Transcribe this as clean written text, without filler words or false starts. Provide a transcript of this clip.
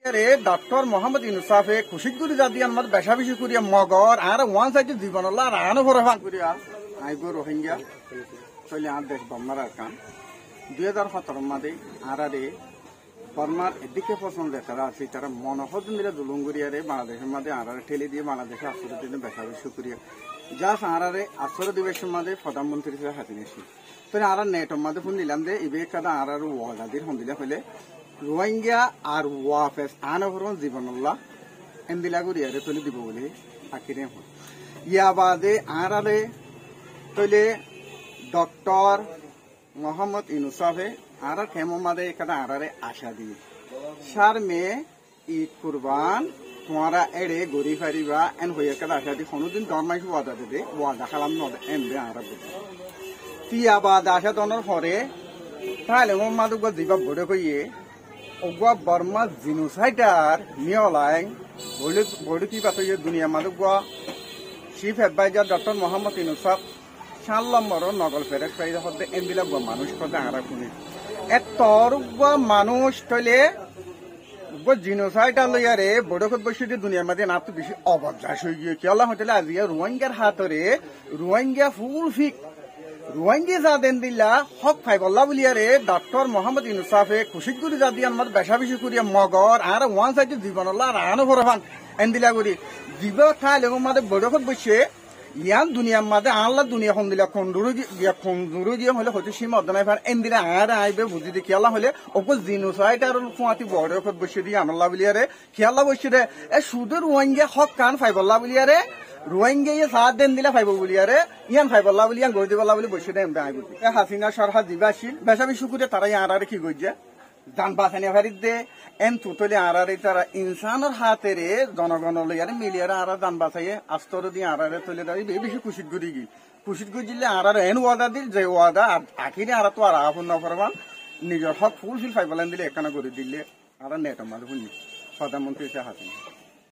আরে ডক্টর মোহাম্মদ ইউনুসাফে খুশি করে যা দিয়ে আমার বেশা বেশি করিয়া মগর আর ওয়ান সাইডে জীবন আর আনো ভরে ফান করিয়া আইব রোহিঙ্গা চলে আর দেশ বর্মার আর কান 2017 মাদে আরে বর্মার এদিকে পছন্দ তারা আছে তারা মনোহজন দিলে দুলুঙ্গুরিয়ারে বাংলাদেশের মধ্যে আরে ঠেলে দিয়ে বাংলাদেশে আসরে দিনে বেশা বেশি করিয়া যা আরে আসরে দিবসের মধ্যে প্রধানমন্ত্রী হিসেবে হাতিয়ে এসি তো আর নেটের মধ্যে ফোন দিলাম যে ইবে কাদা আর ওয়াদাদির ফোন দিলে হলে রোহিঙ্গা আর ওয়াফেস আনভরণ জীবনুল্লাহ এন্দিলা করিয়ারে তৈলে দিব বলে আকিরে হল ইয়া বাদে আরে তৈলে ডক্টর মোহাম্মদ ইউনুসাফে আর কেমন মাদে কাদা আরে আশা দিয়ে সার মেয়ে ঈদ কুরবান তোমারা এড়ে গড়ি ফারিবা এন হইয়া কাদা আশা দিয়ে কোনোদিন দরমাইশ ওয়াদা দেবে ওয়াদা খালাম নদ এমবে আরা বলে তিয়া বাদ আশা দনের পরে তাহলে মোর মাদুক দিবা বড় কইয়ে ওগুয়া বর্মা জিনোসাইডার নিয়লাই বড় কি পাতো দুনিয়া মাদুক চিফ এডভাইজার ডক্টর মোহাম্মদ ইউনুসাফ সাল্লামর নগল ফেরেক ফাইদা হতে এমবিলাক মানুষ কথা আরা শুনি এতর মানুষ তৈলে জিনোসাইডার লইয়ারে বড় খত বসে দুনিয়ার মধ্যে না তো বেশি অবজ্ঞাস হয়ে গিয়ে কি আল্লাহ হইলে আজি রোহিঙ্গার হাতরে রোহিঙ্গা ফুল ফিক রোহিঙ্গি যা দেন দিল্লা হক ফাইবল্লা বলিয়ারে ডক্টর মোহাম্মদ ইউনুসাফে খুশি করে যা দিয়ে আমার বেশা বেশি করিয়া মগর আর ওয়ান সাইডে জীবনল্লা আর আনো ভরে ফান এন্দিলা করি জীব খাইলে মাঝে বড়খত বসে ইয়ান দুনিয়ার মাঝে আল্লাহ দুনিয়া খন দিলা খন্দুরু গিয়ে হলে হয়তো সীমা অর্ধনায় ফান এন্দিলা আর আইবে বুঝি দিয়ে খেয়ালা হলে ওপর জিনোসাইড আর ফুয়াতি বড়খত বসে দিয়ে আমল্লা বলিয়ারে খেয়ালা বসে রে এ শুধু রোহিঙ্গা হক কান ফাইবল্লা বলিয়ারে রোহিঙ্গা সাত দিন দিলে ফাইব বলিয়ারে ইয়ান ফাইবল্লা বলি ইয়ান গড়ি দিবল্লা বলি বসে দেয় আই বুঝি হাসিনা সরহার দিবাসীল বেশা বেশি করে তারা আর কি গজ্জা যান বাঁচানি ফারিদ দে এন তুতলে আরারে তারা ইনসানের হাতে রে জনগণ লইয়ারে মিলিয়ারে আর যান বাঁচাইয়ে আস্তর দিয়ে আরারে তুলে দেয় বেশি খুশিত গুড়ি গিল খুশিত গুড়ি দিলে আর এন ওয়াদা দিল যে ওয়াদা আখিরে আর তো আর আফুন নফরমান নিজের হক ফুলফিল ফাইবলান দিলে একখানা করে দিলে আর নেট আমার শুনি প্রধানমন্ত্রী হাসিনা